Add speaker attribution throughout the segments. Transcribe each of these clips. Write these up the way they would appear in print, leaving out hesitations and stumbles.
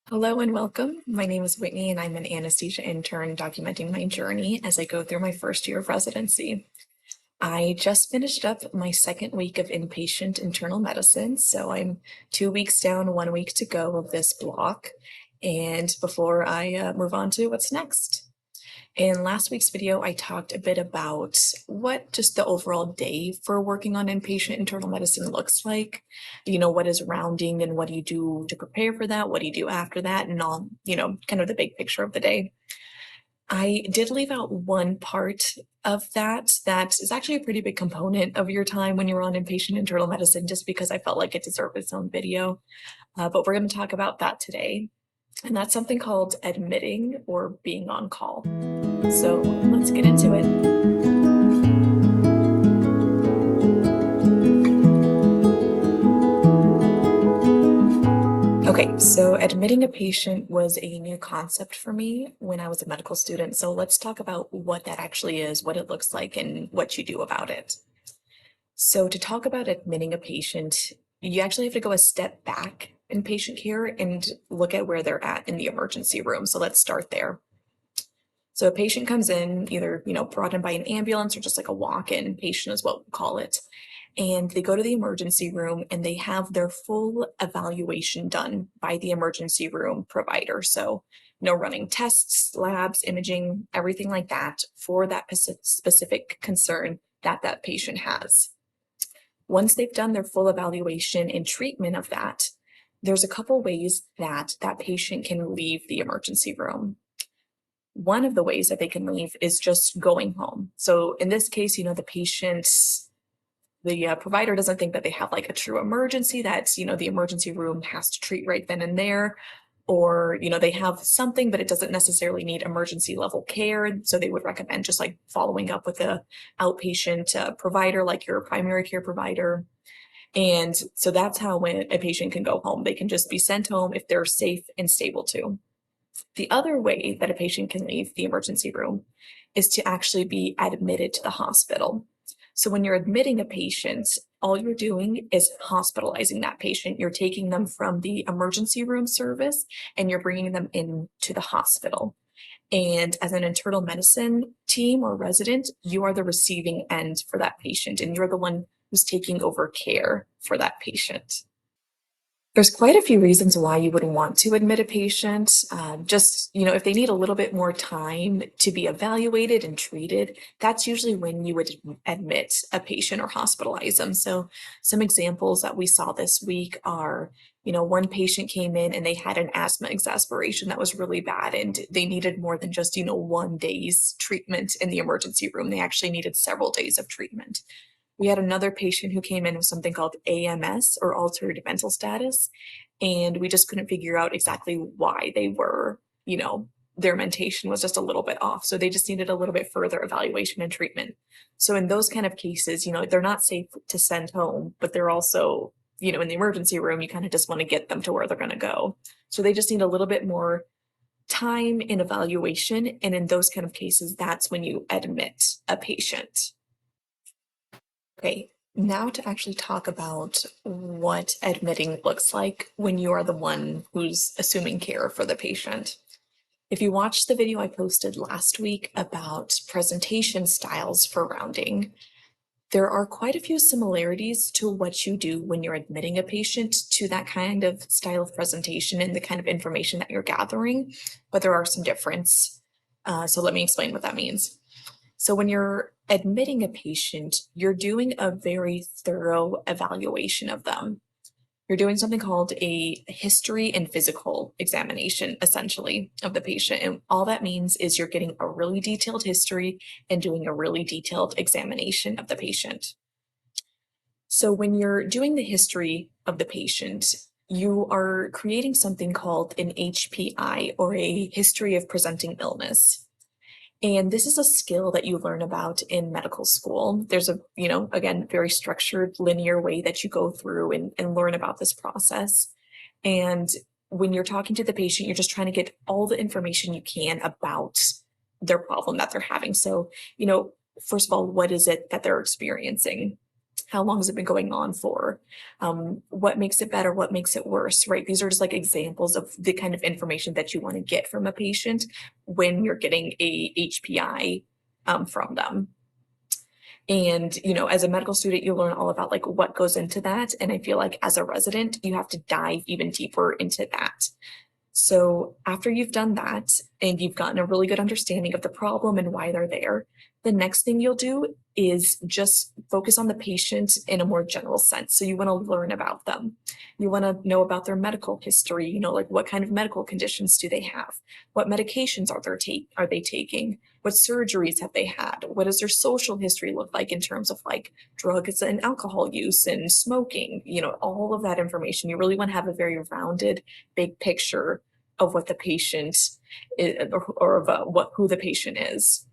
Speaker 1: Hello and welcome. My name is Whitney and I'm an anesthesia intern documenting my journey as I go through my first year of residency. I just finished up my second week of inpatient internal medicine, so I'm 2 weeks down, 1 week to go of this block. And before I move on to what's next. In last week's video, I talked a bit about what just the overall day for working on inpatient internal medicine looks like. What is rounding and what do you do to prepare for that? What do you do after that? And all, kind of the big picture of the day. I did leave out one part of that is actually a pretty big component of your time when you're on inpatient internal medicine, just because I felt like it deserved its own video. But we're going to talk about that today. And that's something called admitting or being on call. So let's get into it. Okay, so admitting a patient was a new concept for me when I was a medical student. So let's talk about what that actually is, what it looks like, and what you do about it. So to talk about admitting a patient, you actually have to go a step back in patient care and look at where they're at in the emergency room. So let's start there. So a patient comes in, either, brought in by an ambulance or just like a walk-in patient is what we call it. And they go to the emergency room and they have their full evaluation done by the emergency room provider. So no running tests, labs, imaging, everything like that for that specific concern that that patient has. Once they've done their full evaluation and treatment of that, there's a couple ways that that patient can leave the emergency room. One of the ways that they can leave is just going home. So in this case, the provider doesn't think that they have like a true emergency that, the emergency room has to treat right then and there, or, they have something, but it doesn't necessarily need emergency level care. So they would recommend just like following up with a outpatient provider, like your primary care provider. And so that's how when a patient can go home, they can just be sent home if they're safe and stable too. The other way that a patient can leave the emergency room is to actually be admitted to the hospital. So when you're admitting a patient, all you're doing is hospitalizing that patient. You're taking them from the emergency room service and you're bringing them into the hospital. And as an internal medicine team or resident, you are the receiving end for that patient and you're the one who's taking over care for that patient. There's quite a few reasons why you would want to admit a patient. If they need a little bit more time to be evaluated and treated, that's usually when you would admit a patient or hospitalize them. So some examples that we saw this week are, one patient came in and they had an asthma exacerbation that was really bad and they needed more than just, one day's treatment in the emergency room. They actually needed several days of treatment. We had another patient who came in with something called AMS or altered mental status, and we just couldn't figure out exactly why they were, their mentation was just a little bit off. So they just needed a little bit further evaluation and treatment. So in those kind of cases, they're not safe to send home, but they're also, in the emergency room, you kind of just want to get them to where they're going to go. So they just need a little bit more time in evaluation. And in those kind of cases, that's when you admit a patient. Okay, now to actually talk about what admitting looks like when you are the one who's assuming care for the patient. If you watched the video I posted last week about presentation styles for rounding, there are quite a few similarities to what you do when you're admitting a patient to that kind of style of presentation and the kind of information that you're gathering, but there are some difference. So let me explain what that means. So when you're admitting a patient, you're doing a very thorough evaluation of them. You're doing something called a history and physical examination, essentially, of the patient. And all that means is you're getting a really detailed history and doing a really detailed examination of the patient. So when you're doing the history of the patient, you are creating something called an HPI or a history of presenting illness. And this is a skill that you learn about in medical school. There's a, again, very structured, linear way that you go through and learn about this process. And when you're talking to the patient, you're just trying to get all the information you can about their problem that they're having. So, first of all, what is it that they're experiencing? How long has it been going on for? What makes it better? What makes it worse, right? These are just like examples of the kind of information that you want to get from a patient when you're getting a HPI from them. And, as a medical student, you learn all about like what goes into that. And I feel like as a resident, you have to dive even deeper into that. So after you've done that and you've gotten a really good understanding of the problem and why they're there, the next thing you'll do is just focus on the patient in a more general sense. So you want to learn about them. You want to know about their medical history, like what kind of medical conditions do they have? What medications are they taking? What surgeries have they had? What does their social history look like in terms of like drugs and alcohol use and smoking? All of that information. You really want to have a very rounded, big picture of what the patient is, or of who the patient is.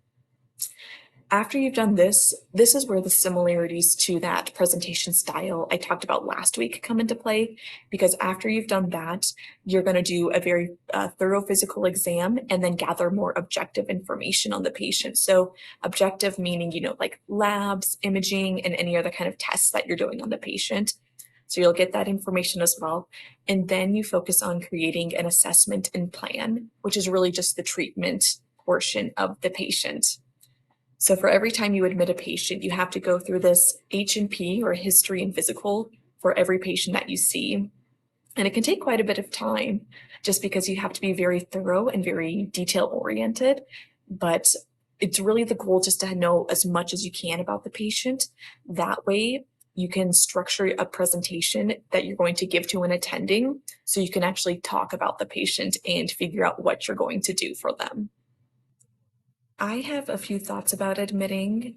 Speaker 1: After you've done this, this is where the similarities to that presentation style I talked about last week come into play, because after you've done that, you're going to do a very thorough physical exam and then gather more objective information on the patient. So objective meaning, like labs, imaging, and any other kind of tests that you're doing on the patient. So you'll get that information as well. And then you focus on creating an assessment and plan, which is really just the treatment portion of the patient. So for every time you admit a patient, you have to go through this H&P, or history and physical, for every patient that you see. And it can take quite a bit of time just because you have to be very thorough and very detail oriented. But it's really the goal just to know as much as you can about the patient. That way you can structure a presentation that you're going to give to an attending so you can actually talk about the patient and figure out what you're going to do for them. I have a few thoughts about admitting.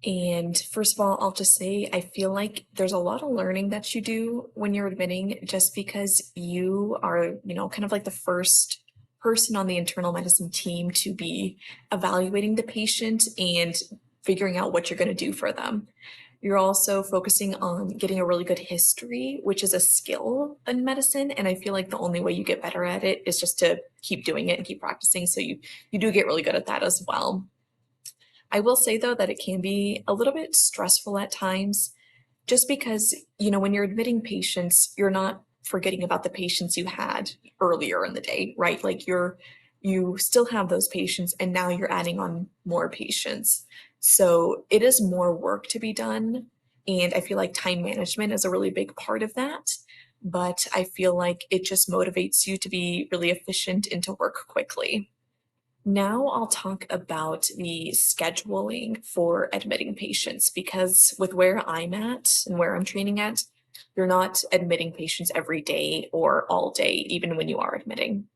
Speaker 1: And first of all, I'll just say I feel like there's a lot of learning that you do when you're admitting, just because you are, kind of like the first person on the internal medicine team to be evaluating the patient and figuring out what you're going to do for them. You're also focusing on getting a really good history, which is a skill in medicine. And I feel like the only way you get better at it is just to keep doing it and keep practicing. So you do get really good at that as well. I will say though that it can be a little bit stressful at times, just because, when you're admitting patients, you're not forgetting about the patients you had earlier in the day, right? Like you still have those patients and now you're adding on more patients. So it is more work to be done. And I feel like time management is a really big part of that. But I feel like it just motivates you to be really efficient and to work quickly. Now I'll talk about the scheduling for admitting patients, because with where I'm at and where I'm training at, you're not admitting patients every day or all day, even when you are admitting.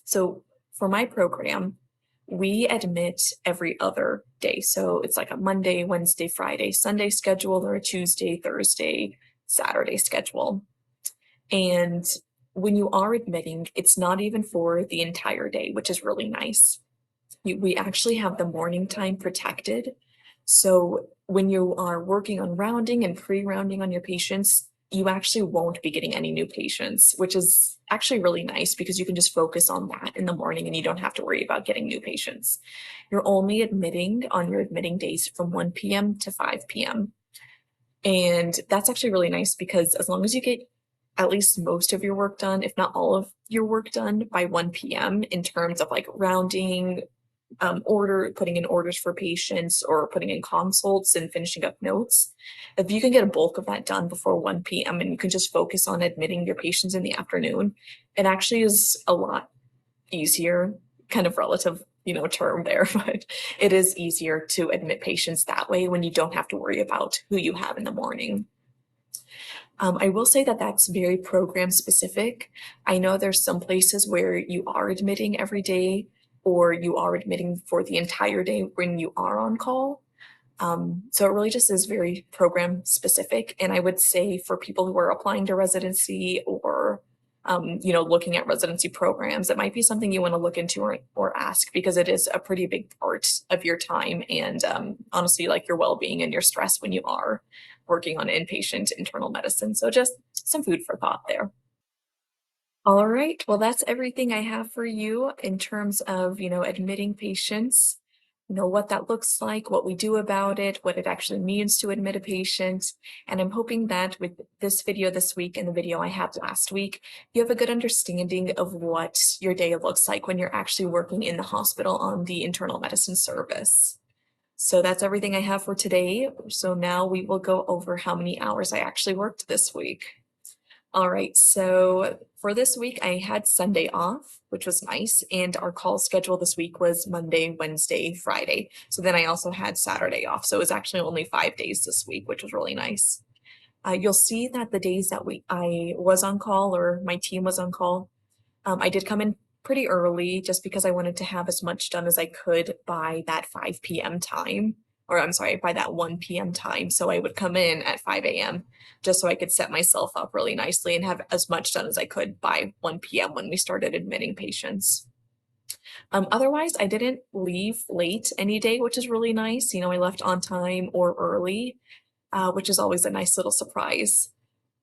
Speaker 1: So for my program, we admit every other day. So it's like a Monday, Wednesday, Friday, Sunday schedule, or a Tuesday, Thursday, Saturday schedule. And when you are admitting, it's not even for the entire day, which is really nice. We actually have the morning time protected. So when you are working on rounding and pre-rounding on your patients, you actually won't be getting any new patients, which is actually really nice because you can just focus on that in the morning and you don't have to worry about getting new patients. You're only admitting on your admitting days from 1 p.m. to 5 p.m. And that's actually really nice because as long as you get at least most of your work done, if not all of your work done by 1 p.m. in terms of like rounding, putting in orders for patients or putting in consults and finishing up notes. If you can get a bulk of that done before 1 p.m. and you can just focus on admitting your patients in the afternoon, it actually is a lot easier, kind of relative, term there, but it is easier to admit patients that way when you don't have to worry about who you have in the morning. I will say that that's very program specific. I know there's some places where you are admitting every day or you are admitting for the entire day when you are on call. So it really just is very program specific. And I would say for people who are applying to residency or looking at residency programs, it might be something you want to look into or ask, because it is a pretty big part of your time and honestly, like your well-being and your stress when you are working on inpatient internal medicine. So just some food for thought there. All right. Well, that's everything I have for you in terms of, admitting patients. what that looks like, what we do about it, what it actually means to admit a patient. And I'm hoping that with this video this week and the video I had last week, you have a good understanding of what your day looks like when you're actually working in the hospital on the internal medicine service. So that's everything I have for today. So now we will go over how many hours I actually worked this week. All right, so for this week, I had Sunday off, which was nice, and our call schedule this week was Monday, Wednesday, Friday. So then I also had Saturday off, so it was actually only 5 days this week, which was really nice. You'll see that the days that I was on call or my team was on call, I did come in pretty early just because I wanted to have as much done as I could by that 5 p.m. time, or I'm sorry, by that 1 p.m. time. So I would come in at 5 a.m. just so I could set myself up really nicely and have as much done as I could by 1 p.m. when we started admitting patients. Otherwise, I didn't leave late any day, which is really nice. I left on time or early, which is always a nice little surprise.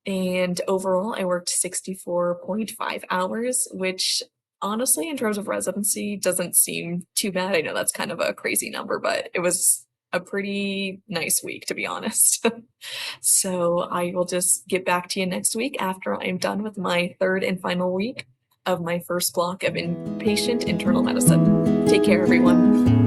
Speaker 1: And overall, I worked 64.5 hours, which honestly, in terms of residency, doesn't seem too bad. I know that's kind of a crazy number, but it was a pretty nice week, to be honest. So I will just get back to you next week after I'm done with my third and final week of my first block of inpatient internal medicine. Take care, everyone.